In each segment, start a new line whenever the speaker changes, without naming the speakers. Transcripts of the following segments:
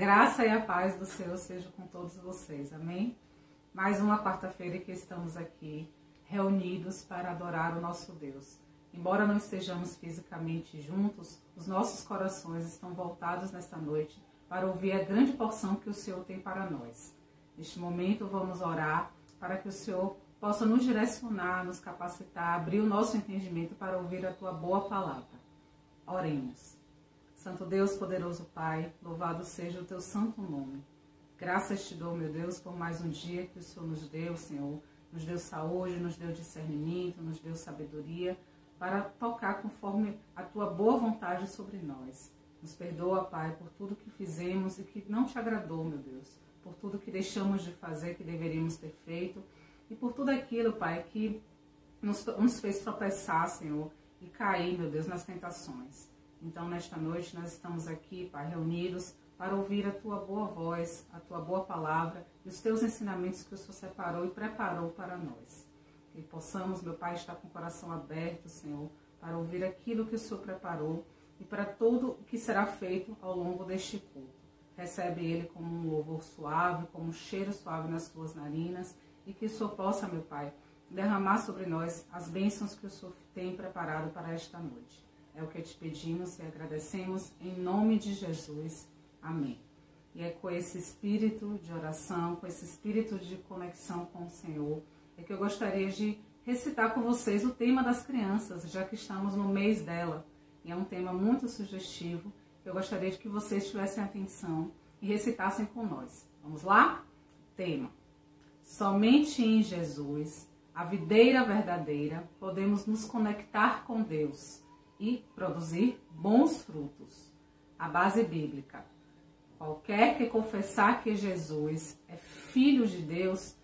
graça e a paz do Senhor seja com todos vocês, amém? Mais uma quarta-feira que estamos aqui reunidos para adorar o nosso Deus. Embora não estejamos fisicamente juntos, os nossos corações estão voltados nesta noite para ouvir a grande porção que o Senhor tem para nós. Neste momento vamos orar para que o Senhor possa nos direcionar, nos capacitar, abrir o nosso entendimento para ouvir a Tua boa palavra. Oremos. Santo Deus, poderoso Pai, louvado seja o Teu santo nome. Graças Te dou, meu Deus, por mais um dia que o Senhor nos deu, Senhor. Nos deu saúde, nos deu discernimento, nos deu sabedoria para tocar conforme a Tua boa vontade sobre nós. Nos perdoa, Pai, por tudo que fizemos e que não Te agradou, meu Deus. Por tudo que deixamos de fazer que deveríamos ter feito. E por tudo aquilo, Pai, que nos fez tropeçar, Senhor, e cair, meu Deus, nas tentações. Então, nesta noite, nós estamos aqui, Pai, reunidos para ouvir a Tua boa voz, a Tua boa palavra e os Teus ensinamentos que o Senhor separou e preparou para nós. Que possamos, meu Pai, estar com o coração aberto, Senhor, para ouvir aquilo que o Senhor preparou e para tudo o que será feito ao longo deste culto. Recebe ele como um louvor suave, como um cheiro suave nas Tuas narinas e que o Senhor possa, meu Pai, derramar sobre nós as bênçãos que o Senhor tem preparado para esta noite. É o que te pedimos e agradecemos em nome de Jesus. Amém. E é com esse espírito de oração, com esse espírito de conexão com o Senhor, é que eu gostaria de recitar com vocês o tema das crianças, já que estamos no mês dela. E é um tema muito sugestivo, que eu gostaria de que vocês tivessem atenção e recitassem com nós. Vamos lá? Tema. Somente em Jesus, a videira verdadeira, podemos nos conectar com Deus e produzir bons frutos. A base bíblica. Qualquer que confessar que Jesus é Filho de Deus,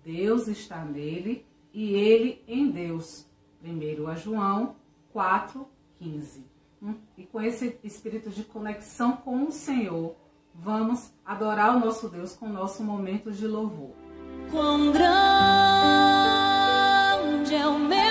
Deus está nele e ele em Deus. 1 João 4,15. E com esse espírito de conexão com o Senhor, vamos adorar o nosso Deus com o nosso momento de louvor.
Quão grande é o meu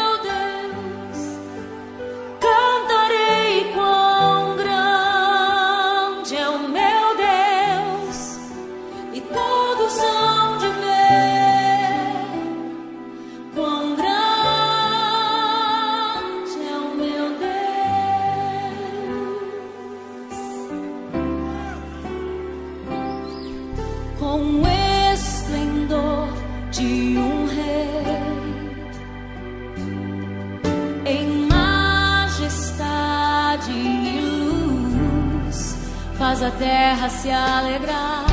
faz a terra se alegrar,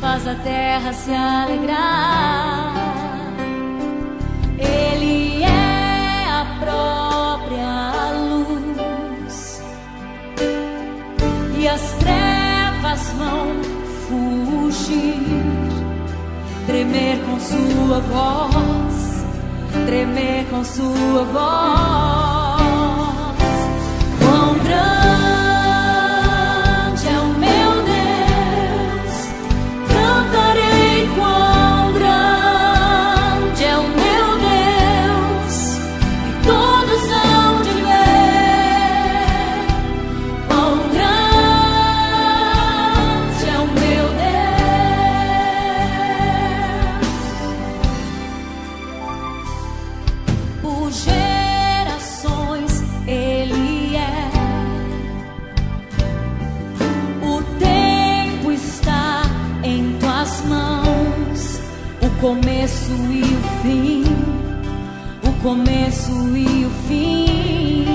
faz a terra se alegrar. Ele é a própria luz e as trevas vão fugir, tremer com sua voz, tremer com sua voz. Quão grande começo e o fim, o começo e o fim.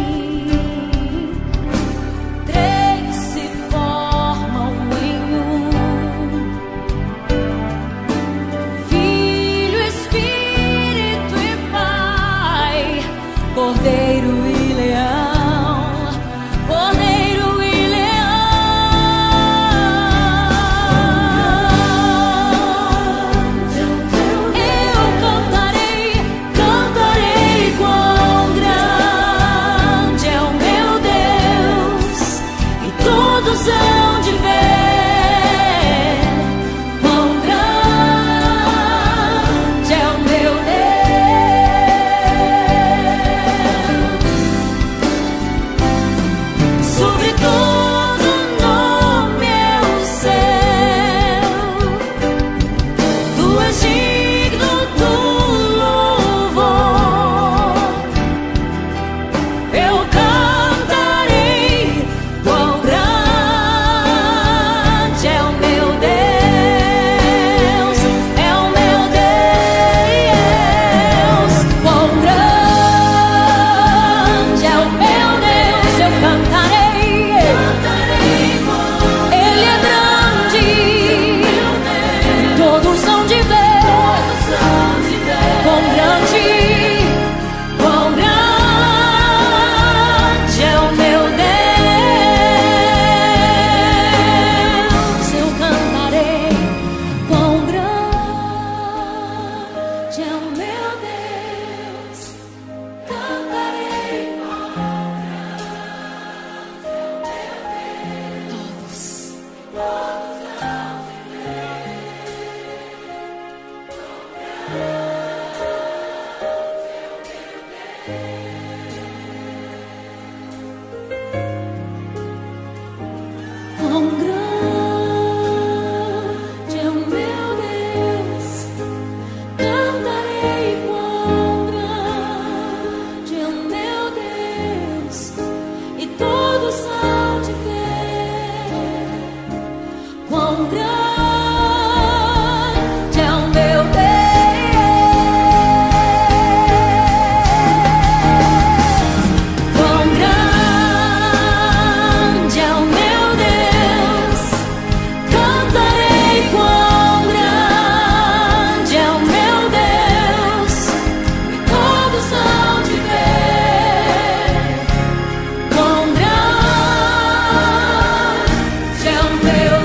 Três se formam em um: Filho, Espírito e Pai, Cordeiro e Leão, Cordeiro e Quão grande é o meu Deus, cantarei quão grande é o meu Deus, e todos hão de ver quão grande é o meu Deus. Quão grande é o meu Deus, cantarei quão grande é o meu Deus, e todos hão de ver quão grande é o meu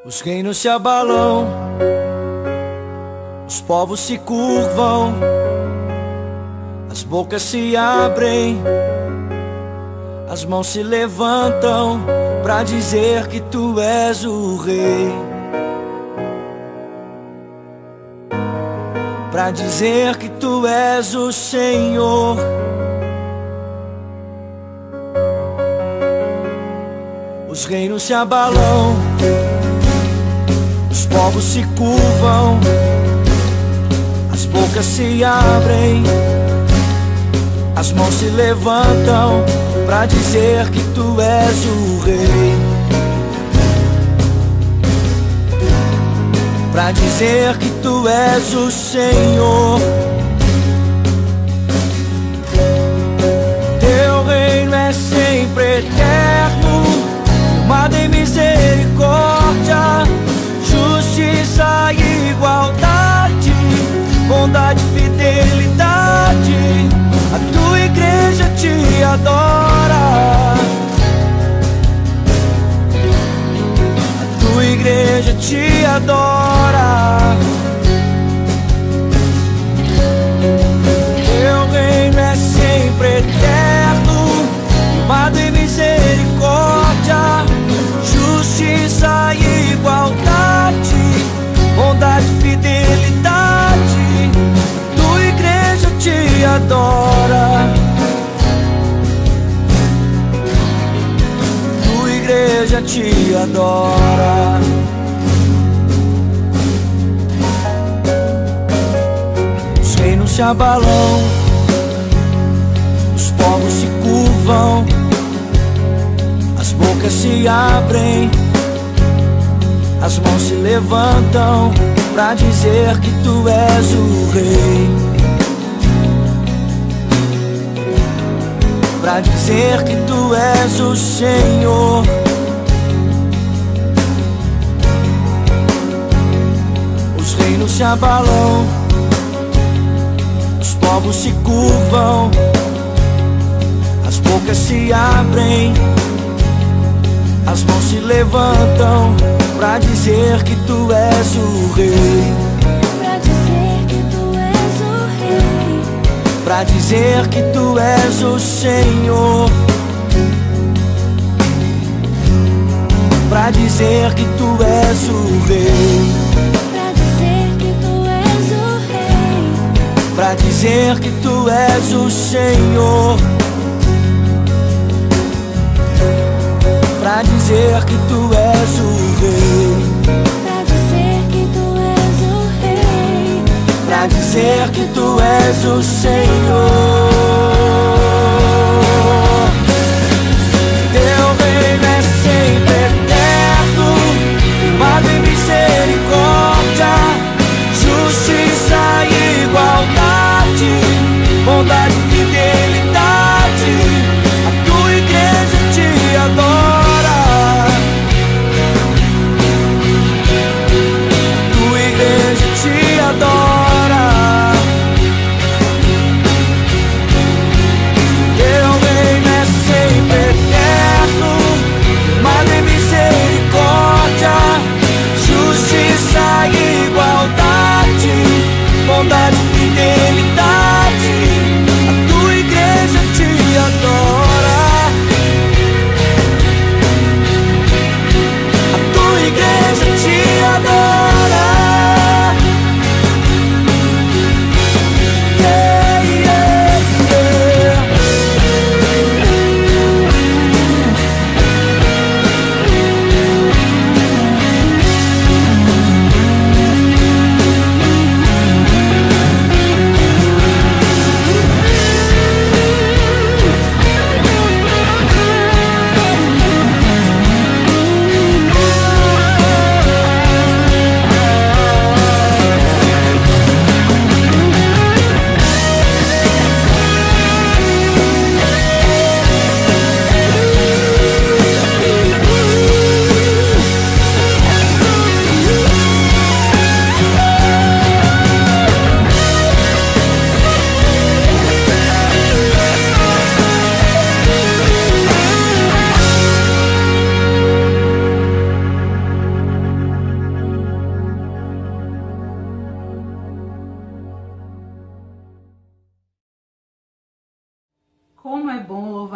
Os reinos se abalam, os povos se curvam, as bocas se abrem, as mãos se levantam pra dizer que tu és o rei, pra dizer que tu és o Senhor. Os reinos se abalam, os povos se curvam, as bocas se abrem, as mãos se levantam pra dizer que tu és o rei, pra dizer que tu és o Senhor. Teu reino é sempre eterno, firmado em misericórdia, justiça e igualdade, bondade e fidelidade. A tua igreja te adora, a tua igreja te adora. Teu reino é sempre eterno, firmado em misericórdia, justiça e igualdade, bondade e fidelidade. Tua igreja te adora, tua igreja te adora. Os reinos se abalam, os povos se curvam, as bocas se abrem, as mãos se levantam pra dizer que tu és o rei, pra dizer que tu és o Senhor. Os reinos se abalam, os povos se curvam, as bocas se abrem, as mãos se levantam pra dizer que tu és o rei,
pra dizer que tu és o rei,
pra dizer que tu és o Senhor, pra dizer que tu és o rei,
pra dizer que tu és o rei,
pra dizer que tu és o Senhor, pra dizer que tu és o rei,
pra dizer que tu és o rei,
pra dizer que tu és o Senhor. Teu reino é sempre eterno, firmado em misericórdia, justiça e igualdade, bondade e fidelidade. A tua igreja te adora,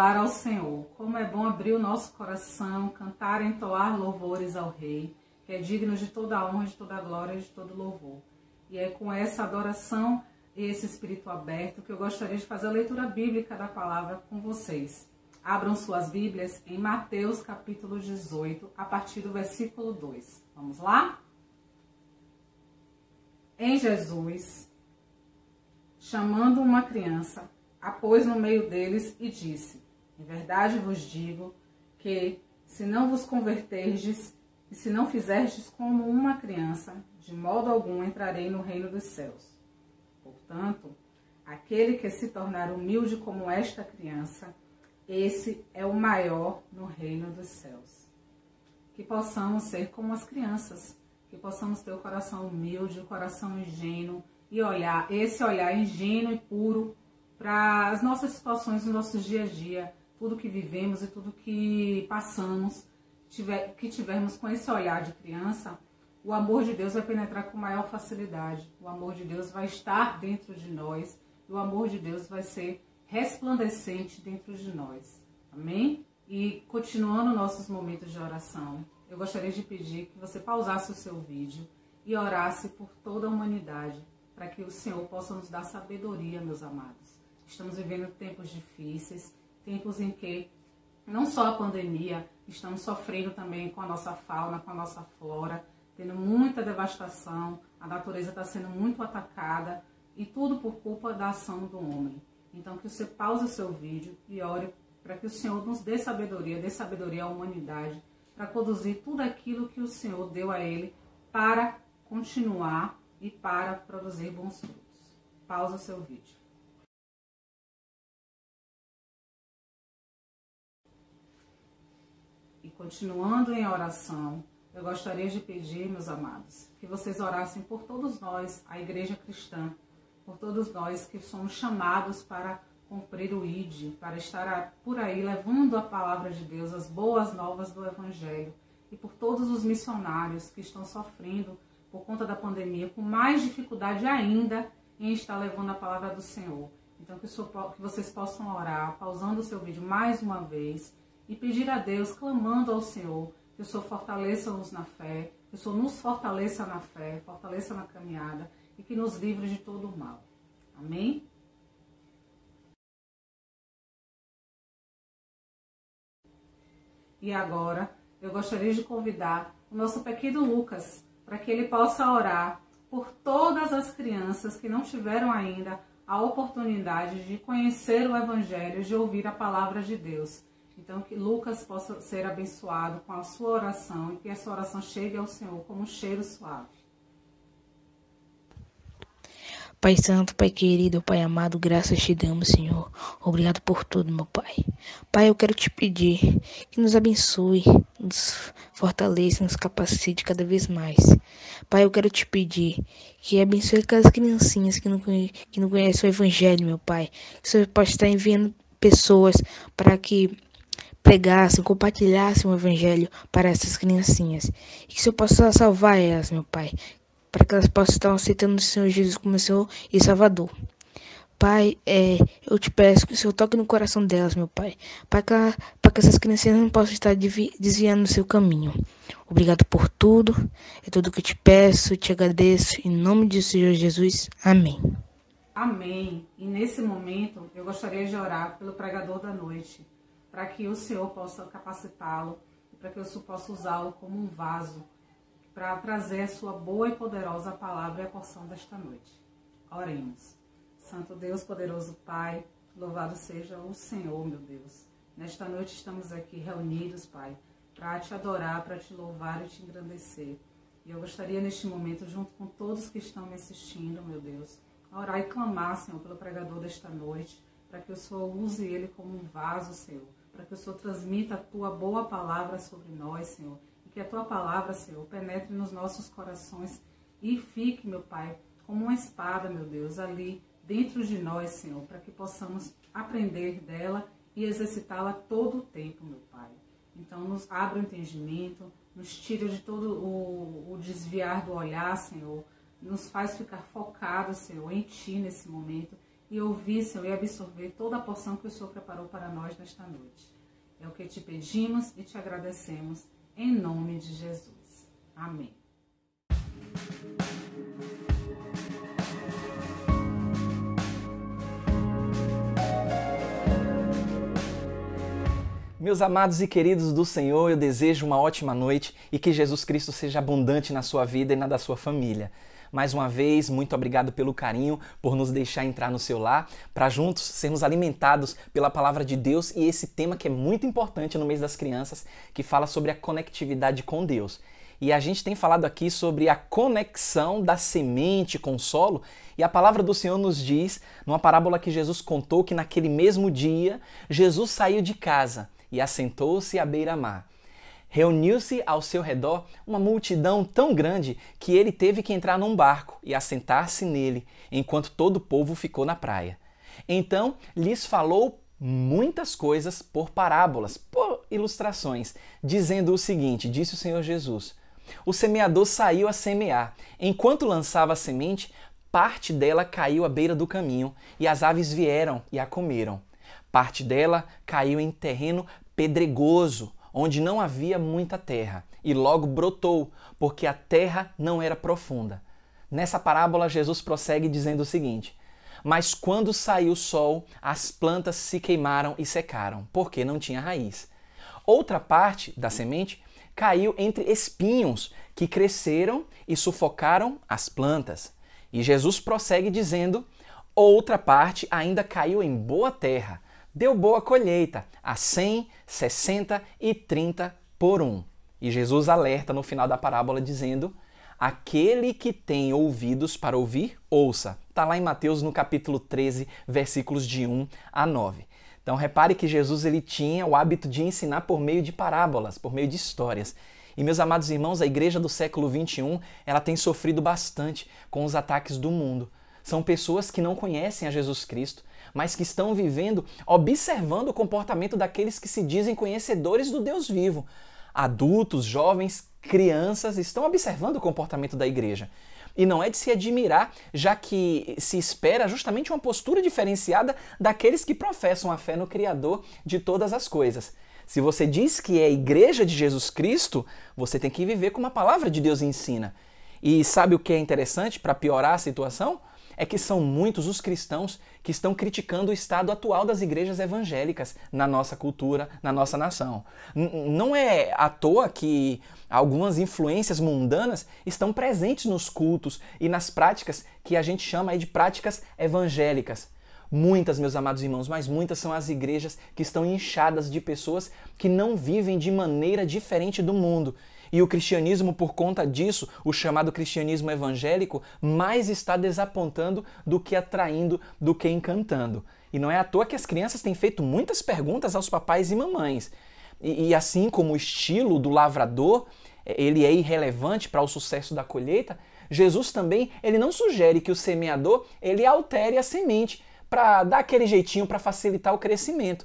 louvar ao Senhor. Como é bom abrir o nosso coração, cantar e entoar louvores ao Rei, que é digno de toda a honra, de toda a glória e de todo louvor. E é com essa adoração e esse espírito aberto que eu gostaria de fazer a leitura bíblica da palavra com vocês. Abram suas Bíblias em Mateus capítulo 18, a partir do versículo 2. Vamos lá? Em Jesus, chamando uma criança, a pôs no meio deles e disse: em verdade vos digo que, se não vos converterdes e se não fizerdes como uma criança, de modo algum entrarei no reino dos céus. Portanto, aquele que se tornar humilde como esta criança, esse é o maior no reino dos céus. Que possamos ser como as crianças, que possamos ter o coração humilde, o coração ingênuo e esse olhar ingênuo e puro para as nossas situações, nos nossos dia a dia, tudo que vivemos e tudo que passamos, que tivermos com esse olhar de criança, o amor de Deus vai penetrar com maior facilidade, o amor de Deus vai estar dentro de nós e o amor de Deus vai ser resplandecente dentro de nós. Amém? E continuando nossos momentos de oração, eu gostaria de pedir que você pausasse o seu vídeo e orasse por toda a humanidade, para que o Senhor possa nos dar sabedoria, meus amados. Estamos vivendo tempos difíceis, tempos em que não só a pandemia, estamos sofrendo também com a nossa fauna, com a nossa flora, tendo muita devastação, a natureza está sendo muito atacada e tudo por culpa da ação do homem. Então que você pause o seu vídeo e ore para que o Senhor nos dê sabedoria à humanidade, para conduzir tudo aquilo que o Senhor deu a ele para continuar e para produzir bons frutos. Pausa o seu vídeo. E continuando em oração, eu gostaria de pedir, meus amados, que vocês orassem por todos nós, a Igreja Cristã, por todos nós que somos chamados para cumprir o ID, para estar por aí levando a palavra de Deus, as boas novas do Evangelho, e por todos os missionários que estão sofrendo por conta da pandemia, com mais dificuldade ainda em estar levando a palavra do Senhor. Então que vocês possam orar, pausando o seu vídeo mais uma vez, e pedir a Deus, clamando ao Senhor, que o Senhor fortaleça-nos na fé, que o Senhor nos fortaleça na fé, fortaleça na caminhada e que nos livre de todo o mal. Amém? E agora, eu gostaria de convidar o nosso pequeno Lucas para que ele possa orar por todas as crianças que não tiveram ainda a oportunidade de conhecer o Evangelho, de ouvir a palavra de Deus. Então, que Lucas possa ser abençoado com a sua oração e que essa oração chegue ao Senhor como um cheiro suave.
Pai Santo, Pai querido, Pai amado, graças te damos, Senhor. Obrigado por tudo, meu Pai. Pai, eu quero te pedir que nos abençoe, nos fortaleça, nos capacite cada vez mais. Pai, eu quero te pedir que abençoe aquelas criancinhas que não conhecem o Evangelho, meu Pai. Que o Senhor pode estar enviando pessoas para que pregassem, compartilhassem o Evangelho para essas criancinhas. E que o Senhor possa salvar elas, meu Pai, para que elas possam estar aceitando o Senhor Jesus como Senhor e Salvador. Pai, eu te peço que o Senhor toque no coração delas, meu Pai, para que essas criancinhas não possam estar desviando do seu caminho. Obrigado por tudo, é tudo que eu te peço, te agradeço, em nome de Senhor Jesus, amém.
Amém. E nesse momento, eu gostaria de orar pelo pregador da noite, para que o Senhor possa capacitá-lo, para que o Senhor possa usá-lo como um vaso, para trazer a sua boa e poderosa palavra e a porção desta noite. Oremos. Santo Deus, poderoso Pai, louvado seja o Senhor, meu Deus. Nesta noite estamos aqui reunidos, Pai, para te adorar, para te louvar e te engrandecer. E eu gostaria neste momento, junto com todos que estão me assistindo, meu Deus, a orar e clamar, Senhor, pelo pregador desta noite, para que o Senhor use ele como um vaso, Senhor, para que o Senhor transmita a tua boa palavra sobre nós, Senhor, e que a tua palavra, Senhor, penetre nos nossos corações e fique, meu Pai, como uma espada, meu Deus, ali dentro de nós, Senhor, para que possamos aprender dela e exercitá-la todo o tempo, meu Pai. Então, nos abra o entendimento, nos tira de todo o desviar do olhar, Senhor, nos faz ficar focados, Senhor, em Ti nesse momento e ouvir, Senhor, e absorver toda a porção que o Senhor preparou para nós nesta noite. É o que te pedimos e te agradecemos, em nome de Jesus. Amém.
Meus amados e queridos do Senhor, eu desejo uma ótima noite e que Jesus Cristo seja abundante na sua vida e na da sua família. Mais uma vez, muito obrigado pelo carinho, por nos deixar entrar no seu lar, para juntos sermos alimentados pela palavra de Deus e esse tema que é muito importante no mês das crianças, que fala sobre a conectividade com Deus. E a gente tem falado aqui sobre a conexão da semente com o solo, e a palavra do Senhor nos diz, numa parábola que Jesus contou, que naquele mesmo dia, Jesus saiu de casa e assentou-se à beira-mar. Reuniu-se ao seu redor uma multidão tão grande que ele teve que entrar num barco e assentar-se nele, enquanto todo o povo ficou na praia. Então lhes falou muitas coisas por parábolas, por ilustrações, dizendo o seguinte, disse o Senhor Jesus: o semeador saiu a semear. Enquanto lançava a semente, parte dela caiu à beira do caminho, e as aves vieram e a comeram. Parte dela caiu em terreno pedregoso, onde não havia muita terra, e logo brotou, porque a terra não era profunda. Nessa parábola, Jesus prossegue dizendo o seguinte: mas quando saiu o sol, as plantas se queimaram e secaram, porque não tinha raiz. Outra parte da semente caiu entre espinhos, que cresceram e sufocaram as plantas. E Jesus prossegue dizendo: outra parte ainda caiu em boa terra, deu boa colheita, a 100, 60 e 30 por 1. E Jesus alerta no final da parábola dizendo: aquele que tem ouvidos para ouvir, ouça. Está lá em Mateus no capítulo 13, versículos de 1 a 9. Então repare que Jesus ele tinha o hábito de ensinar por meio de parábolas, por meio de histórias. E meus amados irmãos, a igreja do século 21, ela tem sofrido bastante com os ataques do mundo. São pessoas que não conhecem a Jesus Cristo, mas que estão vivendo, observando o comportamento daqueles que se dizem conhecedores do Deus vivo. Adultos, jovens, crianças estão observando o comportamento da igreja. E não é de se admirar, já que se espera justamente uma postura diferenciada daqueles que professam a fé no Criador de todas as coisas. Se você diz que é a igreja de Jesus Cristo, você tem que viver como a palavra de Deus ensina. E sabe o que é interessante para piorar a situação? É que são muitos os cristãos que estão criticando o estado atual das igrejas evangélicas na nossa cultura, na nossa nação. Não é à toa que algumas influências mundanas estão presentes nos cultos e nas práticas que a gente chama aí de práticas evangélicas. Muitas, meus amados irmãos, mas muitas são as igrejas que estão inchadas de pessoas que não vivem de maneira diferente do mundo. E o cristianismo, por conta disso, o chamado cristianismo evangélico, mais está desapontando do que atraindo, do que encantando. E não é à toa que as crianças têm feito muitas perguntas aos papais e mamães. E assim como o estilo do lavrador, ele é irrelevante para o sucesso da colheita, Jesus também ele não sugere que o semeador ele altere a semente para dar aquele jeitinho para facilitar o crescimento.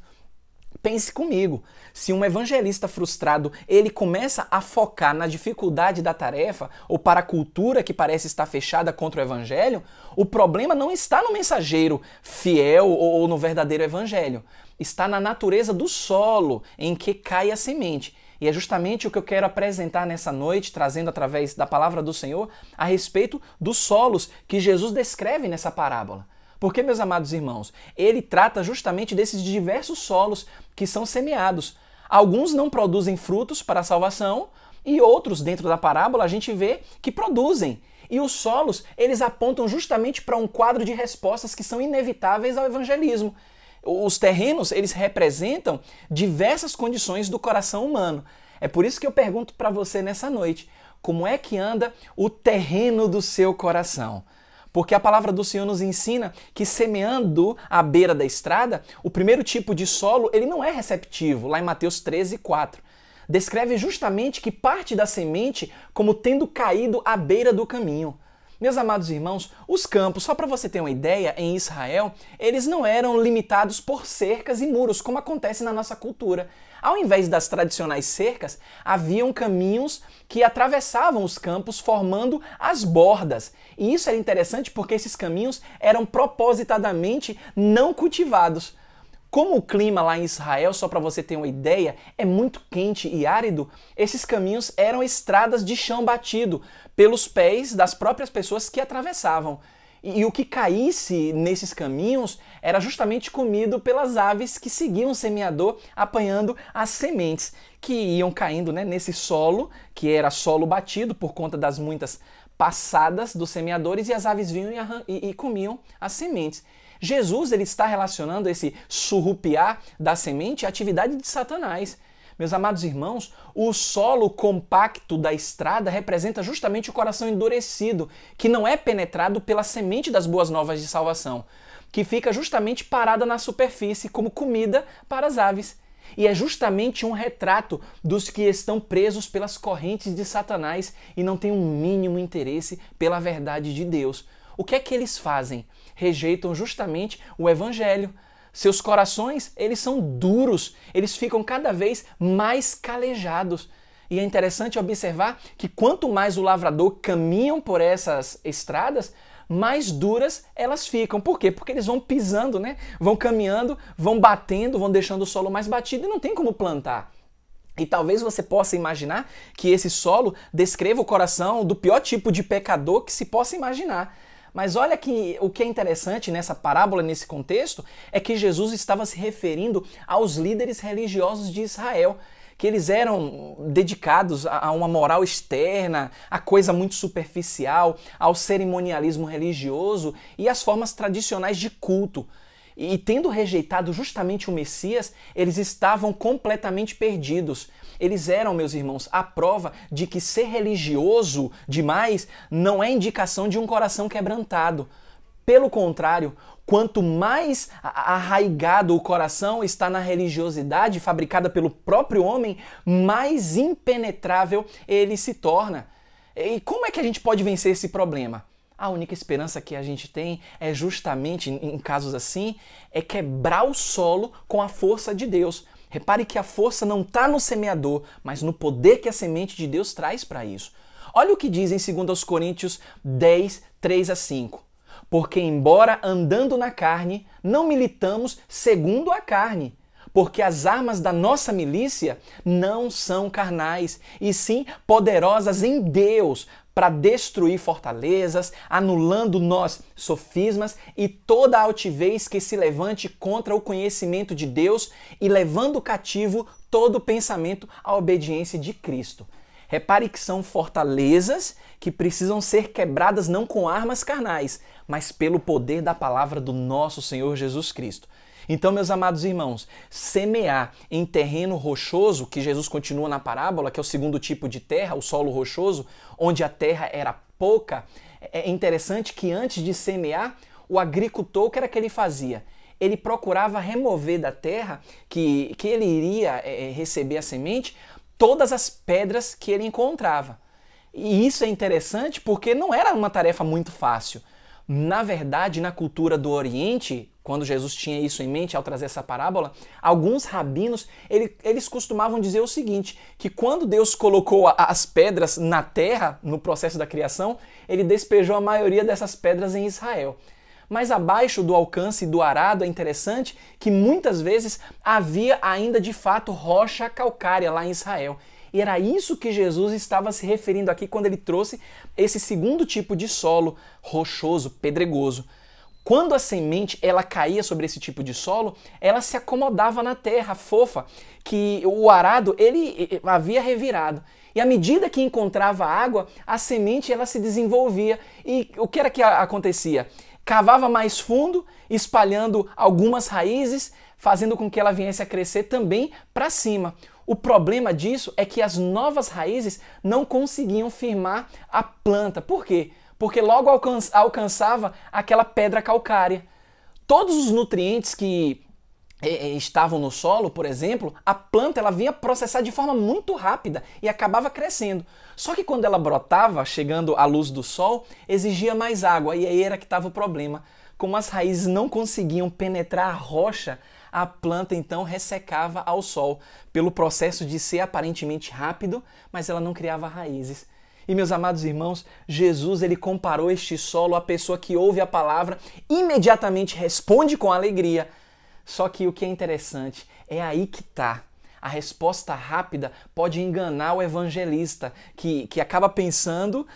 Pense comigo, se um evangelista frustrado ele começa a focar na dificuldade da tarefa ou para a cultura que parece estar fechada contra o evangelho, o problema não está no mensageiro fiel ou no verdadeiro evangelho. Está na natureza do solo em que cai a semente. E é justamente o que eu quero apresentar nessa noite, trazendo através da palavra do Senhor a respeito dos solos que Jesus descreve nessa parábola. Porque, meus amados irmãos, ele trata justamente desses diversos solos que são semeados. Alguns não produzem frutos para a salvação e outros, dentro da parábola, a gente vê que produzem. E os solos, eles apontam justamente para um quadro de respostas que são inevitáveis ao evangelismo. Os terrenos, eles representam diversas condições do coração humano. É por isso que eu pergunto para você nessa noite, como é que anda o terreno do seu coração? Porque a palavra do Senhor nos ensina que semeando à beira da estrada, o primeiro tipo de solo ele não é receptivo, lá em Mateus 13, 4. Descreve justamente que parte da semente como tendo caído à beira do caminho. Meus amados irmãos, os campos, só para você ter uma ideia, em Israel, eles não eram limitados por cercas e muros, como acontece na nossa cultura. Ao invés das tradicionais cercas, haviam caminhos que atravessavam os campos formando as bordas. E isso era interessante porque esses caminhos eram propositadamente não cultivados. Como o clima lá em Israel, só para você ter uma ideia, é muito quente e árido, esses caminhos eram estradas de chão batido pelos pés das próprias pessoas que atravessavam. E o que caísse nesses caminhos era justamente comido pelas aves que seguiam o semeador apanhando as sementes que iam caindo, né, nesse solo, que era solo batido por conta das muitas passadas dos semeadores, e as aves vinham e comiam as sementes. Jesus ele está relacionando esse surrupiar da semente à atividade de Satanás. Meus amados irmãos, o solo compacto da estrada representa justamente o coração endurecido, que não é penetrado pela semente das boas novas de salvação, que fica justamente parada na superfície como comida para as aves. E é justamente um retrato dos que estão presos pelas correntes de Satanás e não têm um mínimo interesse pela verdade de Deus. O que é que eles fazem? Rejeitam justamente o Evangelho. Seus corações, eles são duros, eles ficam cada vez mais calejados. E é interessante observar que quanto mais o lavrador caminha por essas estradas, mais duras elas ficam. Por quê? Porque eles vão pisando, né? Vão caminhando, vão batendo, vão deixando o solo mais batido e não tem como plantar. E talvez você possa imaginar que esse solo descreva o coração do pior tipo de pecador que se possa imaginar. Mas olha que o que é interessante nessa parábola, nesse contexto, é que Jesus estava se referindo aos líderes religiosos de Israel, que eles eram dedicados a uma moral externa, a coisa muito superficial, ao cerimonialismo religioso e às formas tradicionais de culto. E tendo rejeitado justamente o Messias, eles estavam completamente perdidos. Eles eram, meus irmãos, a prova de que ser religioso demais não é indicação de um coração quebrantado. Pelo contrário, quanto mais arraigado o coração está na religiosidade fabricada pelo próprio homem, mais impenetrável ele se torna. E como é que a gente pode vencer esse problema? A única esperança que a gente tem é justamente, em casos assim, é quebrar o solo com a força de Deus. Repare que a força não está no semeador, mas no poder que a semente de Deus traz para isso. Olha o que diz em 2 Coríntios 10, 3 a 5. Porque embora andando na carne, não militamos segundo a carne. Porque as armas da nossa milícia não são carnais, e sim poderosas em Deus, para destruir fortalezas, anulando nós sofismas e toda a altivez que se levante contra o conhecimento de Deus e levando cativo todo pensamento à obediência de Cristo. Repare que são fortalezas que precisam ser quebradas não com armas carnais, mas pelo poder da palavra do nosso Senhor Jesus Cristo. Então, meus amados irmãos, semear em terreno rochoso, que Jesus continua na parábola, que é o segundo tipo de terra, o solo rochoso, onde a terra era pouca, é interessante que antes de semear, o agricultor, o que era que ele fazia? Ele procurava remover da terra que ele iria receber a semente, todas as pedras que ele encontrava. E isso é interessante porque não era uma tarefa muito fácil. Na verdade, na cultura do Oriente, quando Jesus tinha isso em mente ao trazer essa parábola, alguns rabinos, eles costumavam dizer o seguinte, que quando Deus colocou as pedras na terra, no processo da criação, ele despejou a maioria dessas pedras em Israel. Mas abaixo do alcance do arado é interessante que muitas vezes havia ainda de fato rocha calcária lá em Israel. E era isso que Jesus estava se referindo aqui quando ele trouxe esse segundo tipo de solo rochoso, pedregoso. Quando a semente ela caía sobre esse tipo de solo, ela se acomodava na terra fofa, que o arado ele havia revirado. E à medida que encontrava água, a semente ela se desenvolvia. E o que era que acontecia? Cavava mais fundo, espalhando algumas raízes, fazendo com que ela viesse a crescer também para cima. O problema disso é que as novas raízes não conseguiam firmar a planta. Por quê? Porque logo alcançava aquela pedra calcária. Todos os nutrientes que estavam no solo, por exemplo, a planta ela vinha processar de forma muito rápida e acabava crescendo. Só que quando ela brotava, chegando à luz do sol, exigia mais água e aí era que estava o problema. Como as raízes não conseguiam penetrar a rocha, a planta então ressecava ao sol, pelo processo de ser aparentemente rápido, mas ela não criava raízes. E meus amados irmãos, Jesus ele comparou este solo à pessoa que ouve a palavra, imediatamente responde com alegria. Só que o que é interessante é aí que está. A resposta rápida pode enganar o evangelista, que acaba pensando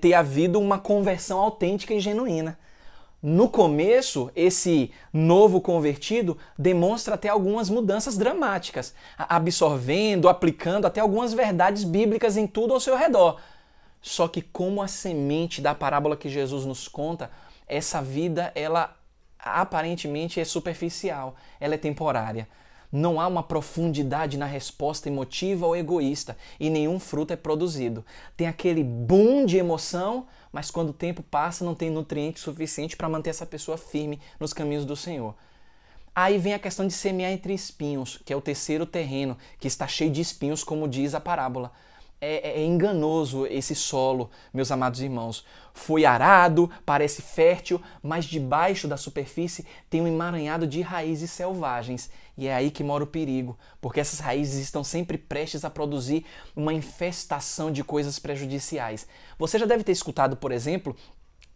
ter havido uma conversão autêntica e genuína. No começo, esse novo convertido demonstra até algumas mudanças dramáticas, absorvendo, aplicando até algumas verdades bíblicas em tudo ao seu redor. Só que como a semente da parábola que Jesus nos conta, essa vida, ela aparentemente é superficial, ela é temporária. Não há uma profundidade na resposta emotiva ou egoísta e nenhum fruto é produzido. Tem aquele boom de emoção, mas quando o tempo passa não tem nutriente suficiente para manter essa pessoa firme nos caminhos do Senhor. Aí vem a questão de semear entre espinhos, que é o terceiro terreno, que está cheio de espinhos, como diz a parábola. É enganoso esse solo, meus amados irmãos. Foi arado, parece fértil, mas debaixo da superfície tem um emaranhado de raízes selvagens. E é aí que mora o perigo, porque essas raízes estão sempre prestes a produzir uma infestação de coisas prejudiciais. Você já deve ter escutado, por exemplo,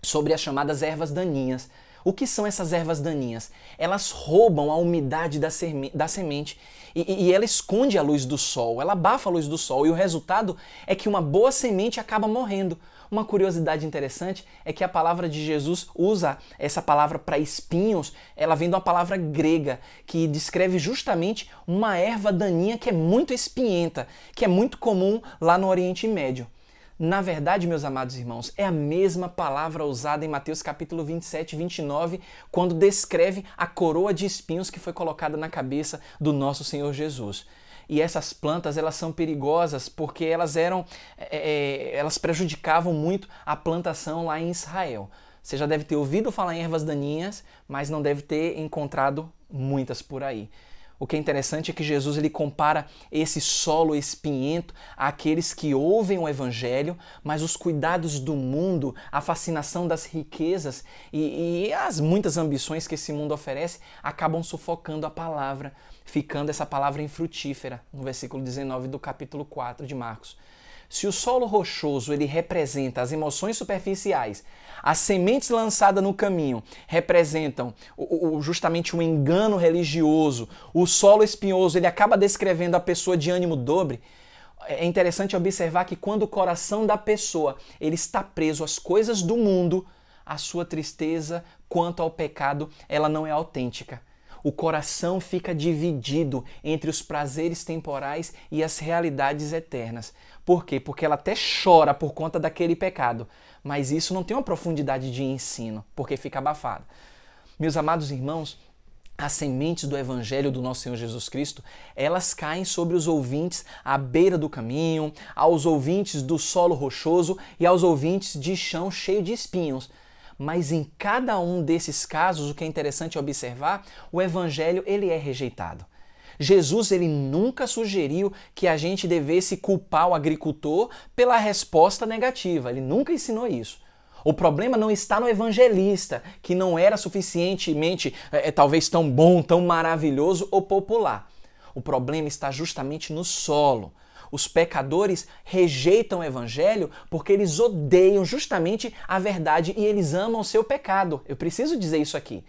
sobre as chamadas ervas daninhas. O que são essas ervas daninhas? Elas roubam a umidade da semente e ela esconde a luz do sol, ela abafa a luz do sol e o resultado é que uma boa semente acaba morrendo. Uma curiosidade interessante é que a palavra de Jesus usa essa palavra para espinhos, ela vem de uma palavra grega que descreve justamente uma erva daninha que é muito espinhenta, que é muito comum lá no Oriente Médio. Na verdade, meus amados irmãos, é a mesma palavra usada em Mateus capítulo 27 e 29, quando descreve a coroa de espinhos que foi colocada na cabeça do nosso Senhor Jesus. E essas plantas, elas são perigosas porque elas prejudicavam muito a plantação lá em Israel. Você já deve ter ouvido falar em ervas daninhas, mas não deve ter encontrado muitas por aí. O que é interessante é que Jesus ele compara esse solo espinhento àqueles que ouvem o evangelho, mas os cuidados do mundo, a fascinação das riquezas e as muitas ambições que esse mundo oferece acabam sufocando a palavra, ficando essa palavra infrutífera, no versículo 19 do capítulo 4 de Marcos. Se o solo rochoso ele representa as emoções superficiais, as sementes lançadas no caminho representam justamente o engano religioso, o solo espinhoso ele acaba descrevendo a pessoa de ânimo dobre, é interessante observar que quando o coração da pessoa ele está preso às coisas do mundo, a sua tristeza quanto ao pecado ela não é autêntica. O coração fica dividido entre os prazeres temporais e as realidades eternas. Por quê? Porque ela até chora por conta daquele pecado, mas isso não tem uma profundidade de ensino, porque fica abafado. Meus amados irmãos, as sementes do Evangelho do nosso Senhor Jesus Cristo, elas caem sobre os ouvintes à beira do caminho, aos ouvintes do solo rochoso e aos ouvintes de chão cheio de espinhos. Mas em cada um desses casos, o que é interessante observar, o evangelho ele é rejeitado. Jesus ele nunca sugeriu que a gente devesse culpar o agricultor pela resposta negativa, ele nunca ensinou isso. O problema não está no evangelista, que não era suficientemente, talvez tão bom, tão maravilhoso ou popular. O problema está justamente no solo. Os pecadores rejeitam o evangelho porque eles odeiam justamente a verdade e eles amam o seu pecado. Eu preciso dizer isso aqui.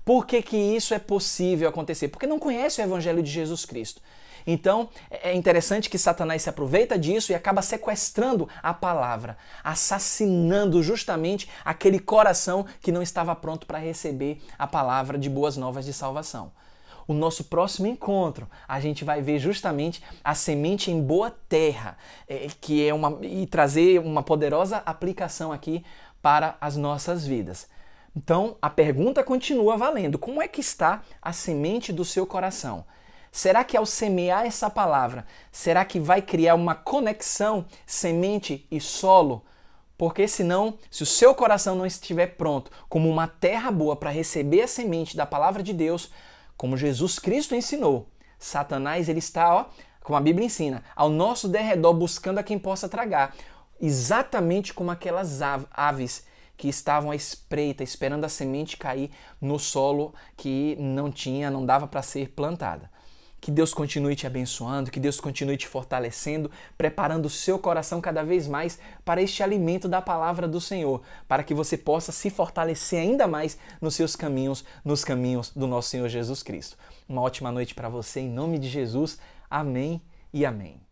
Por que que isso é possível acontecer? Porque não conhece o evangelho de Jesus Cristo. Então, é interessante que Satanás se aproveita disso e acaba sequestrando a palavra, assassinando justamente aquele coração que não estava pronto para receber a palavra de boas novas de salvação. O nosso próximo encontro, a gente vai ver justamente a semente em boa terra, e trazer uma poderosa aplicação aqui para as nossas vidas. Então, a pergunta continua valendo. Como é que está a semente do seu coração? Será que ao semear essa palavra, será que vai criar uma conexão semente e solo? Porque senão, se o seu coração não estiver pronto como uma terra boa para receber a semente da palavra de Deus, como Jesus Cristo ensinou. Satanás, ele está, como a Bíblia ensina, ao nosso derredor buscando a quem possa tragar. Exatamente como aquelas aves que estavam à espreita, esperando a semente cair no solo que não dava para ser plantada. Que Deus continue te abençoando, que Deus continue te fortalecendo, preparando o seu coração cada vez mais para este alimento da palavra do Senhor, para que você possa se fortalecer ainda mais nos seus caminhos, nos caminhos do nosso Senhor Jesus Cristo. Uma ótima noite para você, em nome de Jesus. Amém e amém.